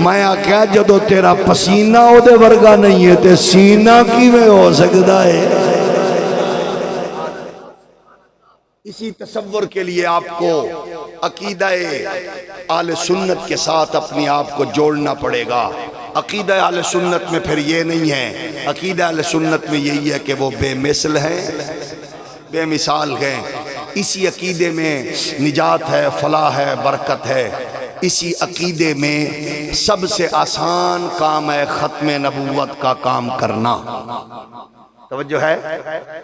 میں آکھیا جدو تیرا پسینہ او دے ورگا نہیں ہے تے سینہ کی میں ہو سکتا ہے۔ اسی تصور کے لیے آپ کو عقیدہ اہل سنت کے ساتھ اپنی آپ کو جوڑنا پڑے گا۔ عقیدہ اہل سنت میں پھر یہ نہیں ہے، عقیدہ اہل سنت میں یہی ہے کہ وہ بے مثل ہیں، بے مثال ہیں۔ اسی عقیدے میں نجات ہے، فلاح ہے، برکت ہے۔ اسی عقیدے میں سب سے آسان کام ہے ختم نبوت کا کام کرنا۔ توجہ ہے؟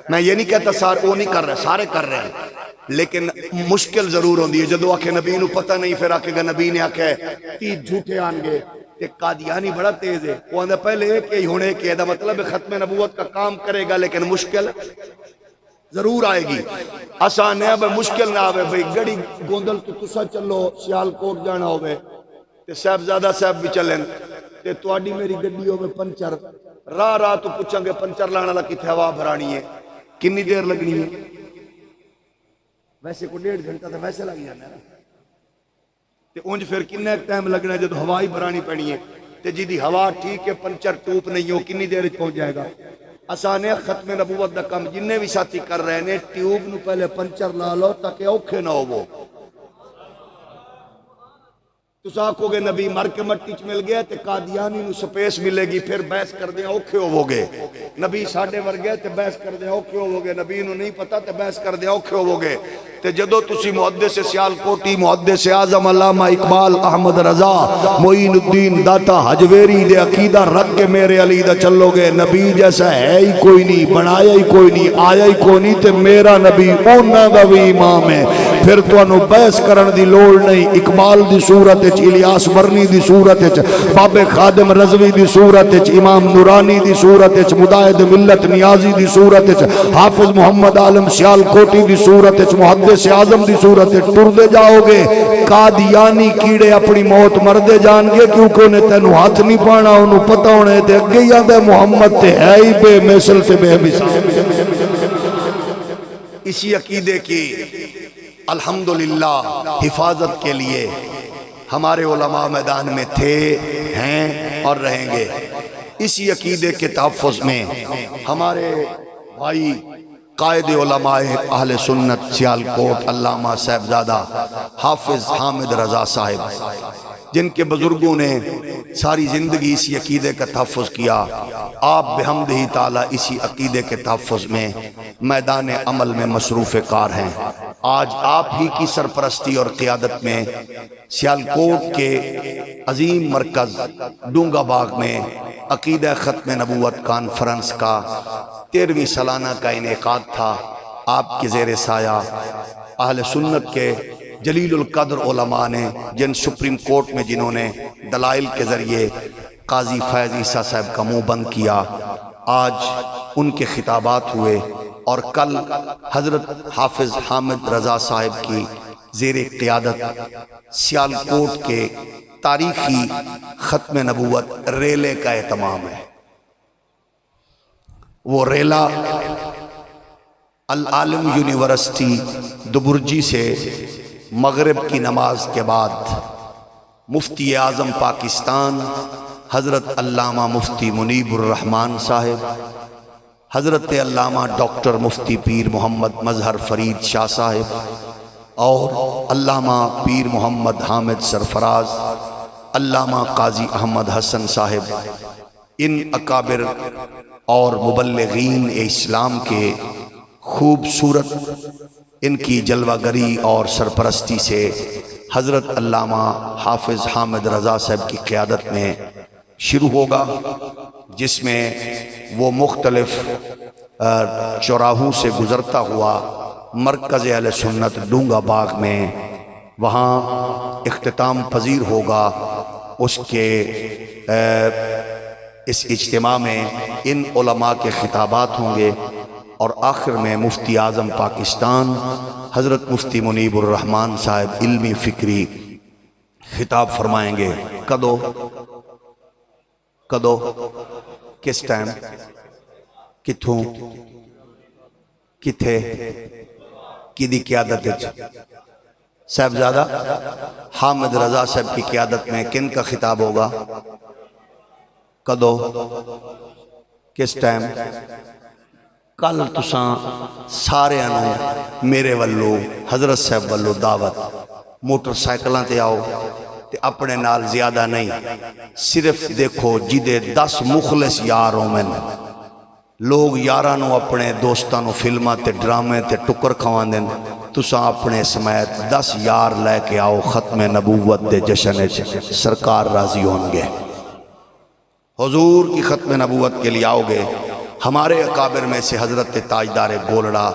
میں یہ نہیں کہتا وہ نہیں کر رہے، سارے کر رہے ہیں، لیکن مشکل ضرور ہوندی ہے۔ جدو آکھے نبی نو پتہ نہیں، پھر آکھے گا نبی نے آکھے 30 جھوٹے آن گے، ایک قادیانی بڑا تیز ہے، وہ آندھا پہلے ایک ہی ہونے کے دا مطلب ختم نبوت کا کام کرے گا، لیکن مشکل ضرور آئے گی۔ آسان ہے بھئی مشکل نہ آوے، بھئی گڑی گوندل تو تسا چلو سیالکوٹ جانا ہوئے تے صاحبزادہ صاحب بھی چلیں تے تواڈی میری گڈی ہوئے پنچر، راہ تو پوچھیں گے پنچر لانا لا کتھے ہوا بھرانی ہے، کنی دیر لگنی ہے؟ ویسے کو 1.5 گھنٹہ تو ویسے لگ جانا ہے تے اونج پھر کنے ایک ٹائم لگنا ہے جب ہوائی بھرانی پڑنی ہے تے جی دی ہوا ٹھیک ہے پنچر ٹوپ نہیں ہو کنی دیر پہنچ جائے گا۔ آسان ہے ختم نبوت دا کم جننے بھی ساتھی کر رہے ہیں ٹیوب نو پہلے پنچر لا لو تاکہ اوکھے نہ ہو وہ۔ تو آکھو گے نبی مر کے مٹی چ مل گیا تے قادیانی نو سپیس ملے گی، پھر بحث کر دیں اوکھے ہوو گے۔ نبی ساڑھے ور گئے تے بحث کر دیں اوکھے ہوو گے، نبی نو نہیں پتا تے بحث کر دیں اوکھے ہوو گے۔ تے جدو تسی محدث سیالکوٹی، محدث اعظم علامہ اقبال احمد رضا معین الدین داتا حجویری دے عقیدہ رکھ کے میرے علی دا چلو گے، نبی جیسا ہے ہی کوئی نہیں، بنایا ہی کوئی نہیں، آیا ہی کوئی نہیں، تے میرا نبی اونا دا بھی امام ہے۔ پھر تو انہوں بحث کرن دی لوڑ نہیں، اقبال دی صورت الیاس مرنی دی صورت باب خادم رضوی دی صورت امام نورانی دی صورت مداہد ملت نیازی دی صورت حافظ محمد عالم سیالکوٹی دی صورت محدث اعظم دی صورت ٹر دے جاؤ گے۔ قادیانی کیڑے اپنی موت مردے جان گے کیونکہ انہیں تینوں ہاتھ نہیں پانا، انہوں پتہ ہونے تے اگے یاد محمد تے ہے ہی بے مثل سے بے مثال۔ اسی عقیدے کی الحمدللہ حفاظت کے لیے ہمارے علماء میدان میں تھے، ہیں اور رہیں گے۔ اسی عقیدے کے تحفظ میں ہمارے بھائی قائد علماء اہل سنت سیالکوٹ علامہ صاحبزادہ حافظ حامد رضا صاحب، جن کے بزرگوں نے ساری زندگی اسی عقیدے کا تحفظ کیا، آپ بحمدہ تعالی اسی عقیدے کے تحفظ میں میدان عمل میں مصروف کار ہیں۔ آج آپ ہی کی سرپرستی اور قیادت میں سیالکوٹ کے عظیم مرکز ڈونگا باغ میں عقیدہ ختم نبوت کانفرنس کا 13ویں سالانہ کا انعقاد تھا۔ آپ کے زیر سایہ اہل سنت کے جلیل القدر علماء نے، جن سپریم کورٹ میں جنہوں نے دلائل کے ذریعے قاضی فیض عیسیٰ صاحب کا منہ بند کیا، آج ان کے خطابات ہوئے، اور کل حضرت حافظ حامد رضا صاحب کی زیر قیادت سیالکوٹ کے تاریخی ختم نبوت ریلے کا اہتمام ہے۔ وہ ریلہ العالم یونیورسٹی دبرجی سے مغرب کی نماز کے بعد مفتی اعظم پاکستان حضرت علامہ مفتی منیب الرحمن صاحب، حضرت علامہ ڈاکٹر مفتی پیر محمد مظہر فرید شاہ صاحب اور علامہ پیر محمد حامد سرفراز، علامہ قاضی احمد حسن صاحب، ان اکابر اور مبلغین اسلام کے خوبصورت ان کی جلوہ گری اور سرپرستی سے حضرت علامہ حافظ حامد رضا صاحب کی قیادت میں شروع ہوگا، جس میں وہ مختلف چوراہوں سے گزرتا ہوا مرکز اہل سنت ڈونگا باغ میں وہاں اختتام پذیر ہوگا۔ اس کے اس اجتماع میں ان علماء کے خطابات ہوں گے، اور آخر میں مفتی اعظم پاکستان حضرت مفتی منیب الرحمن صاحب علمی فکری خطاب فرمائیں گے۔ کدو کس ٹائم کتھوں کتھے کی دی قیادت صاحبزادہ حامد رضا صاحب کی قیادت میں کن کا خطاب ہوگا؟ کدو؟ کس ٹائم؟ کل تساں سارے انو میرے والو حضرت صاحب والو دعوت، موٹر سائیکلوں تے آؤ تے اپنے نال زیادہ نہیں، صرف دیکھو جدے 10 مخلص یار ہومن، لوگ یارانو اپنے دوستانو فلمہ تے ڈرامے تے ٹکر کھوان دیں، تساں اپنے سمیت 10 یار لے کے آؤ، ختم نبوت دے جشن سرکار راضی ہوں گے، حضور کی ختم نبوت کے لیے آؤ گے۔ ہمارے اکابر میں سے حضرت تاجدار گولڑا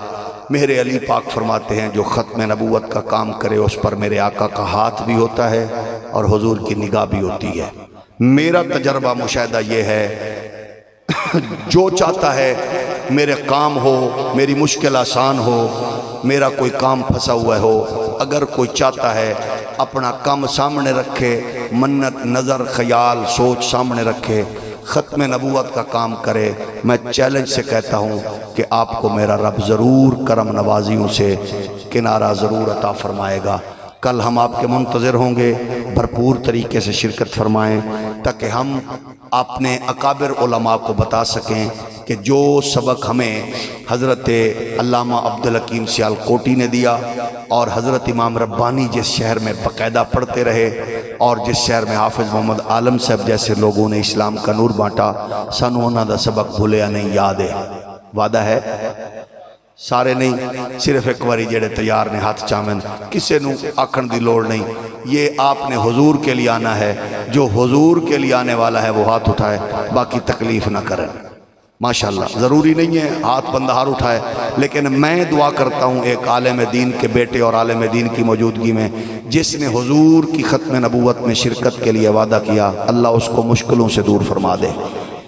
مہر علی پاک فرماتے ہیں جو ختم نبوت کا کام کرے اس پر میرے آقا کا ہاتھ بھی ہوتا ہے اور حضور کی نگاہ بھی ہوتی ہے۔ میرا تجربہ مشاہدہ یہ ہے، جو چاہتا ہے میرے کام ہو، میری مشکل آسان ہو، میرا کوئی کام پھنسا ہوا ہو، اگر کوئی چاہتا ہے اپنا کام سامنے رکھے، منت نظر خیال سوچ سامنے رکھے، ختم نبوت کا کام کرے، میں چیلنج سے کہتا ہوں کہ آپ کو میرا رب ضرور کرم نوازیوں سے کنارہ ضرور عطا فرمائے گا۔ کل ہم آپ کے منتظر ہوں گے، بھرپور طریقے سے شرکت فرمائیں تاکہ ہم اپنے اکابر علماء کو بتا سکیں کہ جو سبق ہمیں حضرت علامہ عبدالحکیم سیالکوٹی نے دیا اور حضرت امام ربانی جس شہر میں باقاعدہ پڑھتے رہے اور جس شہر میں حافظ محمد عالم صاحب جیسے لوگوں نے اسلام کا نور بانٹا، سانو انہاں دا سبق بھولیا نہیں، یاد ہے، وعدہ ہے، سارے نہیں، صرف ایک باری جڑے تیار نے ہاتھ چامن، کسے نو آکھن دی لوڑ نہیں، یہ آپ نے حضور کے لیے آنا ہے، جو حضور کے لیے آنے والا ہے وہ ہاتھ اٹھائے، باقی تکلیف نہ کریں۔ ماشاءاللہ ضروری نہیں ہے ہاتھ بندہ ہار اٹھائے، لیکن میں دعا کرتا ہوں ایک عالم دین کے بیٹے اور عالم دین کی موجودگی میں جس نے حضور کی ختم نبوت میں شرکت کے لیے وعدہ کیا، اللہ اس کو مشکلوں سے دور فرما دے،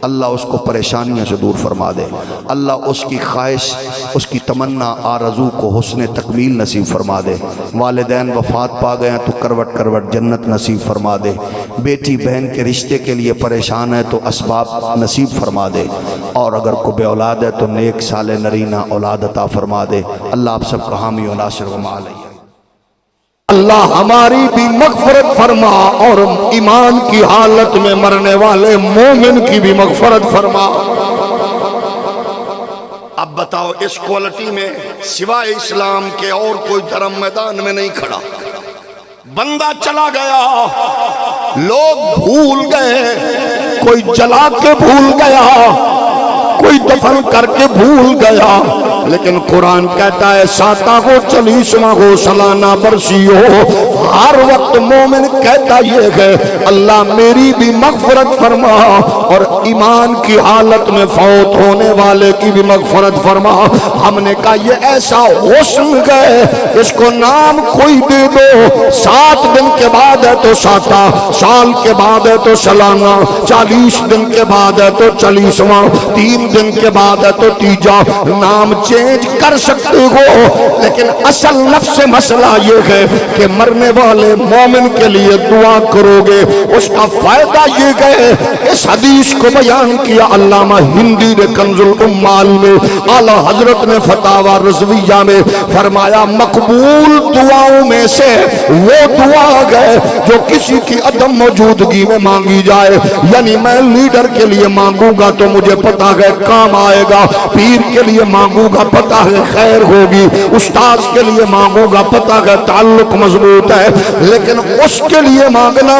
اللہ اس کو پریشانیوں سے دور فرما دے، اللہ اس کی خواہش، اس کی تمنا آرزو کو حسن تکمیل نصیب فرما دے، والدین وفات پا گئے ہیں تو کروٹ کروٹ جنت نصیب فرما دے، بیٹی بہن کے رشتے کے لیے پریشان ہے تو اسباب نصیب فرما دے، اور اگر کو بے اولاد ہے تو نیک صالح نرینہ اولاد عطا فرما دے۔ اللہ آپ سب کا حامی و ناصر و معالی۔ اللہ ہماری بھی مغفرت فرما اور ایمان کی حالت میں مرنے والے مومن کی بھی مغفرت فرما۔ اب بتاؤ اس کوالٹی میں سوائے اسلام کے اور کوئی دھرم میدان میں نہیں کھڑا، بندہ چلا گیا، لوگ بھول گئے، کوئی جلا کے بھول گیا، کوئی دفن کر کے بھول گیا، لیکن قرآن کہتا ہے ساتاں کو 40واں کو سالانہ برسی ہو، ہر وقت مومن کہتا یہ ہے اللہ میری بھی مغفرت فرما اور ایمان کی حالت میں فوت ہونے والے کی بھی مغفرت فرما۔ ہم نے کہا یہ ایسا حسن گئے، اس کو نام کوئی دے دو، 7 دن کے بعد ہے تو ساتہ، سال کے بعد ہے تو سالانہ، 40 دن کے بعد ہے تو 40واں، 3 دن کے بعد ہے تو تیجا، نام چینج کر سکتے ہو، لیکن اصل نفس مسئلہ یہ ہے کہ مرنے والے مومن کے لیے دعا کرو گے، اس کا فائدہ یہ ہے۔ اس حدیث کو بیان کیا علامہ ہندی نے کنز الامال میں، اعلیٰ حضرت نے فتاوی رضویہ میں فرمایا مقبول دعاؤں میں سے وہ دعا ہے جو کسی کی عدم موجودگی میں مانگی جائے، یعنی میں لیڈر کے لیے مانگوں گا تو مجھے پتا ہے کام آئے گا، پیر کے لیے مانگوں گا پتا ہے خیر ہوگی، استاذ کے لیے مانگوں گا پتا ہے تعلق مضبوط ہے، لیکن اس کے لیے مانگنا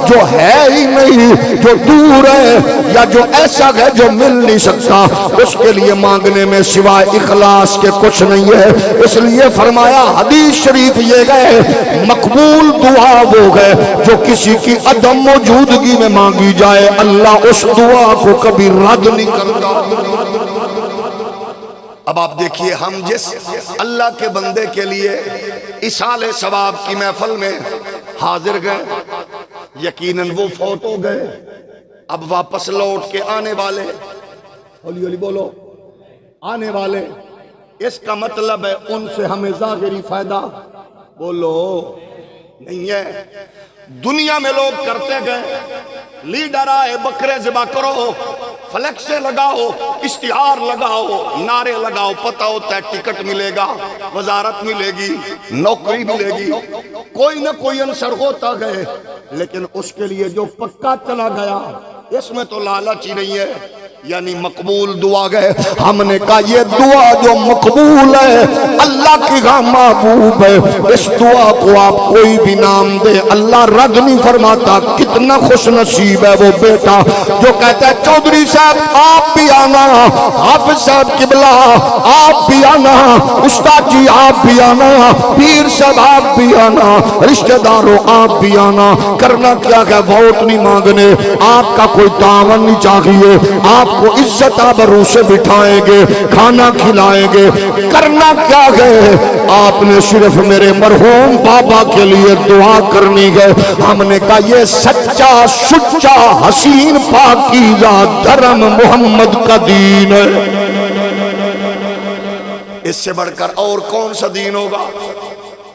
جو ہے ہی نہیں، جو دور ہے یا جو ایسا ہے جو مل نہیں سکتا، اس کے لیے مانگنے میں سوائے اخلاص کے کچھ نہیں ہے۔ اس لیے فرمایا حدیث شریف یہ گئے مقبول دعا وہ ہے جو کسی کی عدم موجودگی میں مانگی جائے، اللہ اس دعا کو کبھی رد نہیں کرتا۔ اب آپ دیکھیے ہم جس اللہ کے بندے کے لیے اصال ثواب کی محفل میں حاضر گئے، یقیناً وہ فوت ہو گئے، اب واپس لوٹ کے آنے والے، ہولی ہولی بولو، آنے والے، اس کا مطلب ہے ان سے ہمیں ظاہری فائدہ بولو نہیں ہے۔ دنیا میں لوگ کرتے گئے، لیڈر آئے بکرے ذبح کرو، فلیکسیں لگاؤ، اشتہار لگاؤ، نعرے لگاؤ، پتہ ہوتا ہے ٹکٹ ملے گا، وزارت ملے گی، نوکری ملے گی، کوئی نہ کوئی عنصر ہوتا گئے، لیکن اس کے لیے جو پکا چلا گیا اس میں تو لالچ ہی نہیں ہے، یعنی مقبول دعا گئے۔ ہم نے کہا یہ دعا جو مقبول ہے اللہ کی گاہ محبوب ہے، اس دعا کو آپ کوئی بھی نام دے اللہ رد نہیں فرماتا۔ کتنا خوش نصیب ہے وہ بیٹا جو کہتا ہے چودھری صاحب آپ بھی آنا، حافظ صاحب قبلہ آپ بھی آنا، استاد جی آپ بھی آنا، پیر صاحب آپ بھی آنا، رشتہ داروں آپ بھی آنا۔ کرنا کیا ہے؟ ووٹ نہیں مانگنے، آپ کا کوئی تعاون نہیں چاہیے، آپ کو عزت آبرو سے بٹھائیں گے، کھانا کھلائیں گے۔ کرنا کیا ہے؟ آپ نے صرف میرے مرحوم بابا کے لیے دعا کرنی ہے۔ ہم نے کہا یہ سچا سچا حسین پاکیزہ دھرم محمد کا دین ہے۔ اس سے بڑھ کر اور کون سا دین ہوگا؟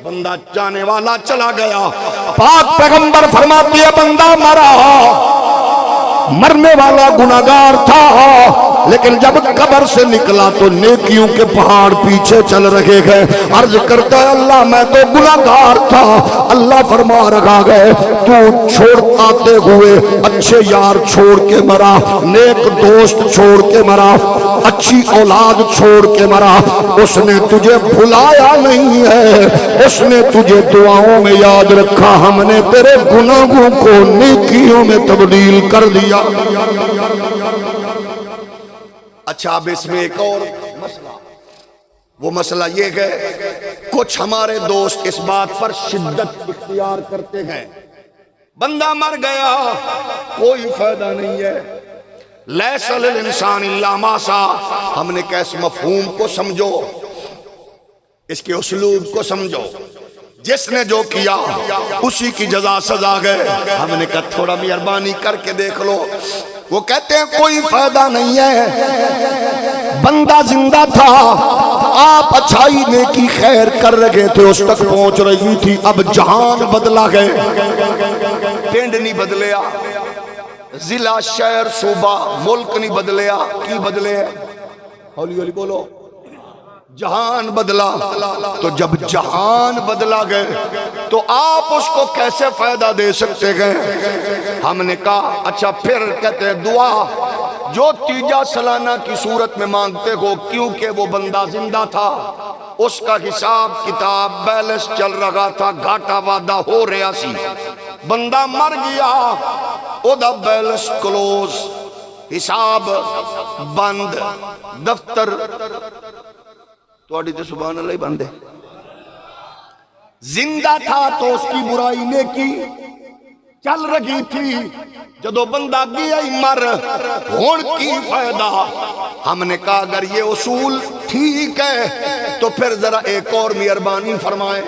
بندہ جانے والا چلا گیا، پاک پیغمبر فرماتی ہے بندہ مرا، مرنے والا گناہگار تھا، لیکن جب قبر سے نکلا تو نیکیوں کے پہاڑ پیچھے چل رہے گئے۔ عرض کرتا ہے اللہ میں تو گناہگار تھا، اللہ فرما رہا گئے تو چھوڑ آتے ہوئے اچھے یار چھوڑ کے مرا، نیک دوست چھوڑ کے مرا، اچھی اولاد چھوڑ کے مرا، اس نے تجھے بھلایا نہیں ہے، اس نے تجھے دعاؤں میں یاد رکھا، ہم نے تیرے گناہوں کو نیکیوں میں تبدیل کر دیا۔ اچھا اب اس میں ایک اور مسئلہ، وہ مسئلہ یہ ہے کچھ ہمارے دوست اس بات پر شدت اختیار کرتے ہیں بندہ مر گیا کوئی فائدہ نہیں ہے، لیس للانسان الا ما سعی۔ ہم نے کہا اس مفہوم کو سمجھو، اس کے اسلوب کو سمجھو، جس نے جو کیا اسی کی جزا سزا گئے۔ ہم نے کہا تھوڑا مہربانی کر کے دیکھ لو، وہ کہتے ہیں کوئی فائدہ نہیں ہے، بندہ زندہ تھا، آپ اچھائی نیکی خیر کر رہے تھے، اس تک پہنچ رہی تھی، اب جہان بدلا گئے۔ پنڈ نہیں بدلیا، ضلع شہر صوبہ ملک نہیں بدلیا، کی بدلے ہے؟ ہولی ہولی بولو، جہان بدلا۔ تو جب جہان بدلا گئے تو آپ اس کو کیسے فائدہ دے سکتے گئے؟ ہم نے کہا اچھا پھر کہتے ہیں دعا جو تیجا سالانہ کی صورت میں مانگتے ہو، کیونکہ وہ بندہ زندہ تھا، اس کا حساب کتاب بیلنس چل رہا تھا، گھاٹا وعدہ ہو رہا سی، بندہ مر گیا، او دا بیلنس کلوز، حساب بند، دفتر تو سبحان اللہ ہی بندے، زندہ تھا تو اس کی برائی نیکی چل رہی تھی، جدو بندہ گیا ہی مر، ہون کی فائدہ؟ ہم نے کہا اگر یہ اصول ٹھیک ہے تو پھر ذرا ایک اور مہربانی فرمائیں،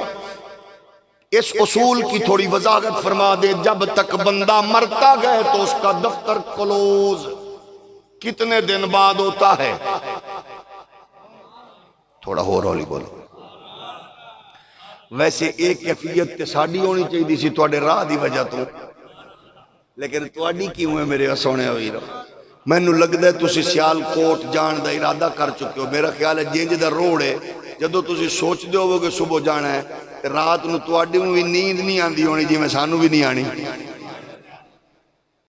اس اصول کی تھوڑی وضاحت فرما دے، جب تک بندہ مرتا گئے تو اس کا دفتر کلوز کتنے دن بعد ہوتا ہے؟ تھوڑا ہو رولی بولو۔ ویسے ایک کیفیت تے ساڑی ہونی چاہیے سی تواڈے راہ دی وجہ تو، لیکن تواڈی کیوں ہے میرے سونے ہوئی رہا؟ میں نو لگدا ہے تسی سیال کوٹ جان دا ارادہ کر چکے ہو، میرا خیال ہے جنج دا روڑ ہے، جدو تسی سوچ دے ہو کہ صبح جانا ہے، رات نو تواڈی بھی نیند نہیں آندی ہونی جی میں سانو بھی نہیں آنی،